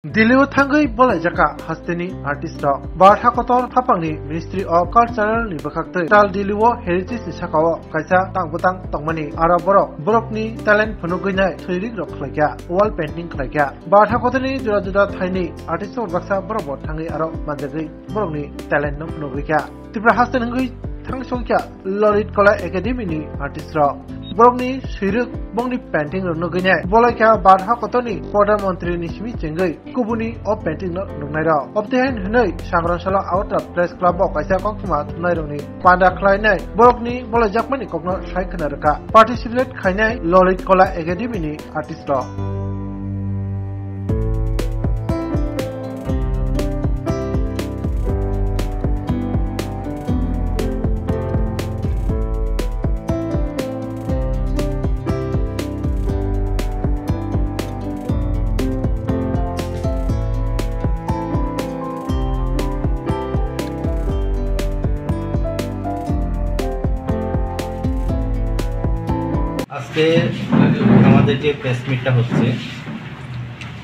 दिल्ली थांगै बलायजाका हास्तेनि आर्टिस्ट बारथा कतर हापांनि मिनिस्ट्री अफ कालचारेल नि बखाक्तै ताल दिल्लीओ हेरिटेज नि साकाओ कायसा तांबुतां तंगमानि आरो बरकनि टैलेंट फनुगैनाय थैरिक रखलायगा वाल पेंटिंग खलायगा बारथा कतरनि जुदा जुदा थाइनि आर्टिस्ट बक्सा बरबो थांगै आरो मानजागै बरकनि टैलेंट न फनुगैगा त्रिपुरा हास्तेनगै थांग संख्या ललित कला एकाडेमी नि आर्टिस्ट बरकनि सैरुक बंगनि पेंटिंग रनगैनाय बलायखा बारथा कतरनि प्रधानमंत्री निसिमि चेंगै कुबुनि अ पेंटिंग न नुनाय र अपदेहाइन हनै सांग्रांशाला आउटर प्रेस क्लब कायसा कंखुमा थुनाय रनि पादा खलायनाय बरकनि बलायजाकमानि ककनो सायखना रका पार्टिसिपेट खायनाय ललित कला एकाडेमी नि आर्टिस्ट আজকে আমাদের যে প্রেস মিটটা হচ্ছে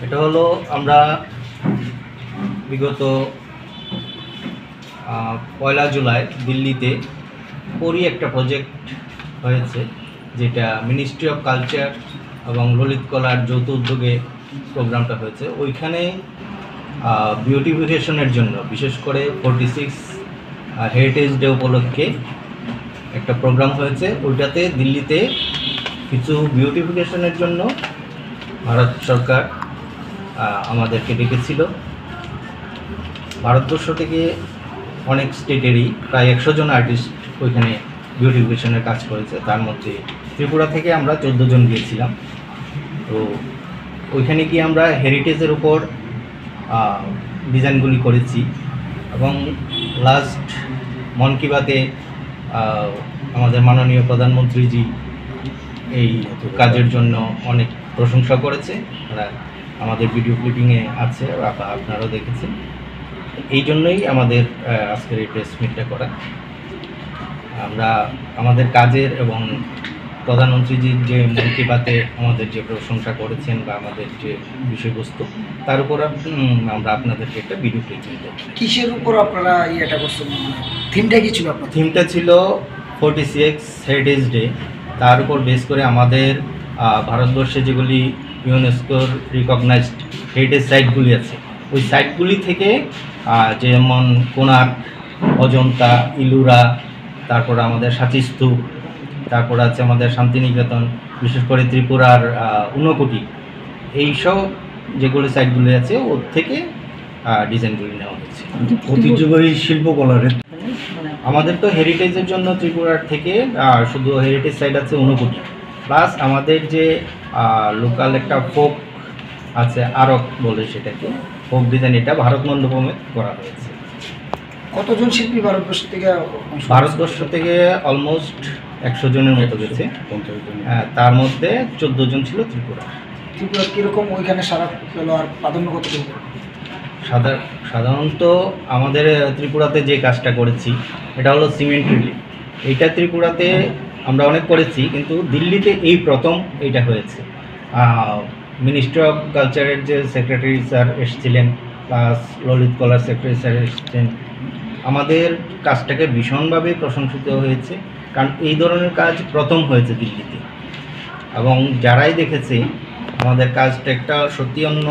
এটা হলো আমরা বিগত 1 জুলাই দিল্লিতে পরি একটা প্রজেক্ট হয়েছে যেটা মিনিস্ট্রি অফ কালচার এবং ললিত কলার যৌথ উদ্যোগে প্রোগ্রামটা হয়েছে ওইখানে বিউটিফিকেশনের জন্য বিশেষ করে 46 হেরিটেজ ডে উপলক্ষে একটা প্রোগ্রাম হয়েছে ওইটাতে দিল্লিতে কিছু বিউটিফিকেশনের জন্য ভারত সরকার আমাদেরকে ডেকেছিল ভারতবর্ষ থেকে অনেক স্টেটেরই প্রায় 100 জন আর্টিস্ট ওইখানে বিউটিফিকেশনের কাজ করেছে তার মধ্যে ত্রিপুরা থেকে আমরা 14 জন গিয়েছিলাম তো ওইখানে গিয়ে আমরা হেরিটেজের উপর ডিজাইনগুলি করেছি এবং লাস্ট মন কি বাতে আমাদের মাননীয় প্রধানমন্ত্রীজি এই কাজের জন্য অনেক প্রশংসা করেছে তারা আমাদের ভিডিও ক্লিপিংয়ে আছে আপনারাও দেখেছেন এই জন্যই আমাদের আজকের এই প্রেস মিটটা করা আমরা আমাদের কাজের এবং প্রধানমন্ত্রীজির যে মন কি বাতে আমাদের যে প্রশংসা করেছেন বা আমাদের যে বিষয়বস্তু তার উপর আমরা আপনাদেরকে একটা ভিডিও ক্লিপিং দেব কিসের উপর আপনারা এটা করছেন থিমটা কি ছিল আপনার থিমটা ছিল 46 হেরিটেজ ডে তার উপর বেস করে আমাদের ভারতবর্ষে যেগুলি ইউনেস্কোর রিকগনাইজড হেরিটেজ সাইটগুলি আছে ওই সাইটগুলি থেকে যেমন কোণার্ক অজন্তা ইলুরা তারপর আমাদের সাঁচি স্তূপ তারপর আছে আমাদের শান্তিনিকেতন বিশেষ করে ত্রিপুরার ঊনকোটি এইসব যেগুলি সাইটগুলি আছে ওর থেকে ডিজাইনগুলি নেওয়া হয়েছে ঐতিহ্যবাহী শিল্পকলার আমাদের তো হেরিটেজের জন্য ত্রিপুরার থেকে শুধু হেরিটেজ সাইট আছে ঊনকোটি প্লাস আমাদের যে লোকাল একটা ফোক আছে আরক বলে সেটাকে ফোক ডিজাইন এটা ভারত মণ্ডপমে করা হয়েছে কতজন শিল্পী ভারতবর্ষ থেকে অলমোস্ট 100 জনের মতো গেছে তার মধ্যে 14 জন ছিল ত্রিপুরা কীরকম ওইখানে সারা পেল আর প্রাধান্য কত সাধারণত আমাদের ত্রিপুরাতে যে কাজটা করেছি এটা হলো সিমেন্ট রিলিফ এইটা ত্রিপুরাতে আমরা অনেক করেছি কিন্তু দিল্লিতে এই প্রথম এইটা হয়েছে মিনিস্ট্রি অফ কালচারের যে সেক্রেটারি স্যার এসেছিলেন প্লাস ললিত কলার সেক্রেটারি স্যার এসেছেন আমাদের কাজটাকে ভীষণভাবে প্রশংসিত হয়েছে কারণ এই ধরনের কাজ প্রথম হয়েছে দিল্লিতে এবং যারাই দেখেছে আমাদের কাজটা একটা সত্যি অন্য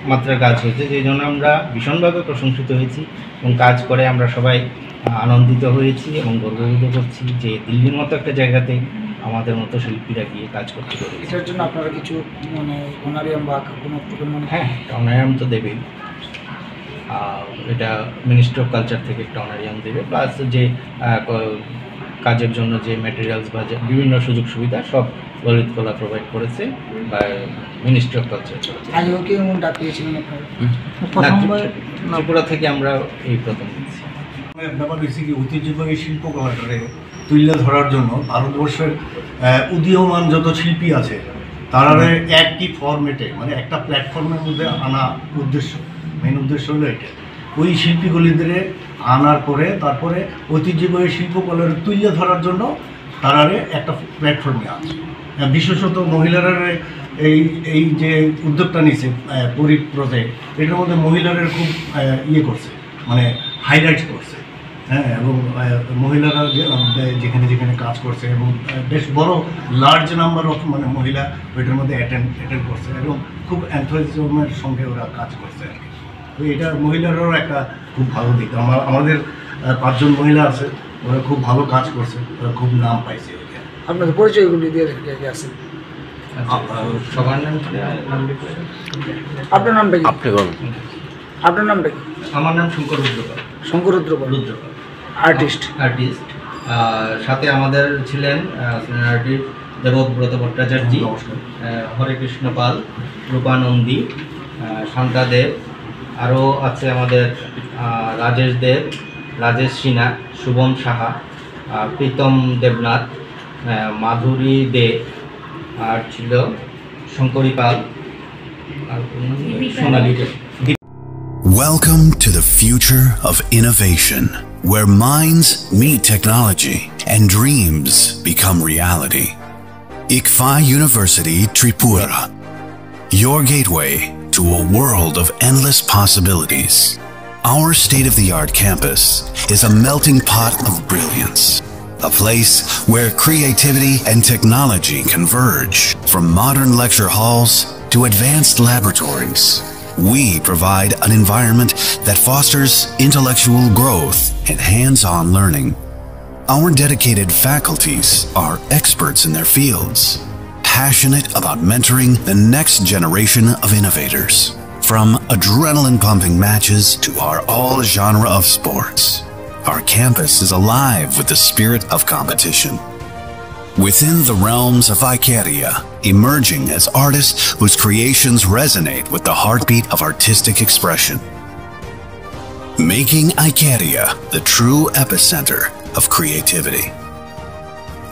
মাত্রার কাজ হয়েছে সেই জন্য আমরা ভীষণভাবে প্রশংসিত হয়েছি এবং কাজ করে আমরা সবাই আনন্দিত হয়েছি এবং গর্ববোধ করছি যে দিল্লির মতো একটা জায়গাতে আমাদের মতো শিল্পীরা গিয়ে কাজ করতে পারে এটার জন্য আপনারা কিছু অনারিয়াম বা কোনো হ্যাঁ অনারিয়াম তো দেবেই এটা মিনিস্ট্রি অফ কালচার থেকে একটা অনারিয়াম দেবে প্লাস যে কাজের জন্য যে ম্যাটেরিয়ালস বা বিভিন্ন সুযোগ সুবিধা সব ললিত কলা প্রোভাইড করেছে বা মিনিস্ট্রি অফ কালচার ত্রিপুরা থেকে আমরা এই প্রথম দিচ্ছি ব্যাপার হয়েছে কি ঐতিহ্যবাহী শিল্পকলাটারে তুলে ধরার জন্য ভারতবর্ষের উদীয়মান যত শিল্পী আছে তারা একটি ফরম্যাটে মানে একটা প্ল্যাটফর্মের মধ্যে আনা মেন উদ্দেশ্য হলো এটা ওই শিল্পীগুলিদের আনার পরে তারপরে ঐতিহ্যবাহী শিল্পকলার তুলে ধরার জন্য তারারে একটা প্ল্যাটফর্মে আছে বিশেষত মহিলারা এই যে উদ্যোগটা নিচ্ছে প্রজেক্ট, এটার মধ্যে মহিলাদের খুব ইয়ে করছে, মানে হাইলাইট করছে। হ্যাঁ, এবং মহিলারা যেখানে যেখানে কাজ করছে এবং বেশ বড় লার্জ নাম্বার অফ মানে মহিলা ওইটার মধ্যে অ্যাটেন্ড করছে এবং খুব এনথুজিয়াজমের সঙ্গে ওরা কাজ করছে আর কি। তো এটা মহিলারাও একটা খুব ভালো দিক। আমাদের 5 জন মহিলা আছে, ওরা খুব ভালো কাজ করছে, ওরা খুব নাম পাইছে। আপনাদের পরিচয়গুলি দিয়ে আছেন। সবার নাম আপনার নামটা কি? আপনার নামটা কি? আমার নাম শঙ্কর রুদ্রপাল। শঙ্কর রুদ্রপাল, আর্টিস্ট। সাথে আমাদের ছিলেন আর্টিস্ট দেবব্রত ভট্টাচার্য, হরে কৃষ্ণ পাল, রূপানন্দী, শান্তা দেব, আরও আছে আমাদের রাজেশ দেব, রাজেশ সিনহা, শুভম সাহা, প্রীতম দেবনাথ, মাধুরী দে, আর ছিল শঙ্করী পাল, আর সোনালী দে। Welcome to the future of innovation, where minds meet technology and dreams become reality. ICFA University Tripura, your gateway to a world of endless possibilities. Our state-of-the-art campus is a melting pot of brilliance, a place where creativity and technology converge. From modern lecture halls to advanced laboratories, we provide an environment that fosters intellectual growth and hands-on learning. Our dedicated faculties are experts in their fields, passionate about mentoring the next generation of innovators. From adrenaline-pumping matches to our all-genre of sports, our campus is alive with the spirit of competition. Within the realms of Ikeria, emerging as artists whose creations resonate with the heartbeat of artistic expression. Making Ikeria the true epicenter of creativity,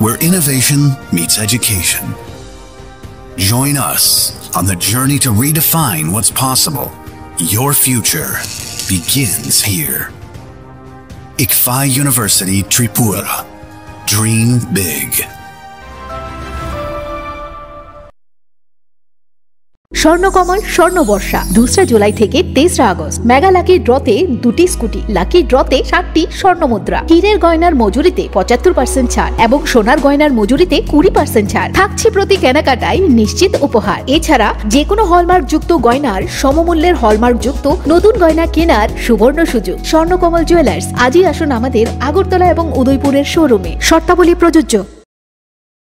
where innovation meets education. Join us on the journey to redefine what's possible. Your future begins here. ICFA University Tripura. Dream big. Swarnakamal স্বর্ণবর্ষা 2 July থেকে 23 August. Mega lucky ড্রতে 2টি scooty, lucky ড্রতে 7টি স্বর্ণমুদ্রা, হীরের গয়নার মজুরিতে 75% ছাড় এবং সোনার গয়নার মজুরিতে 20% ছাড় থাকছে প্রতি কেনাকাটায় নিশ্চিত উপহার। এছাড়া যে কোনো হলমার্ক যুক্ত গয়নার সমমূল্যের হলমার্ক যুক্ত নতুন গয়না কেনার সুবর্ণ সুযোগ। স্বর্ণকমল জুয়েলার্স, আজই আসুন আমাদের আগরতলা এবং উদয়পুরের শোরুমে। শর্তাবলী প্রযোজ্য।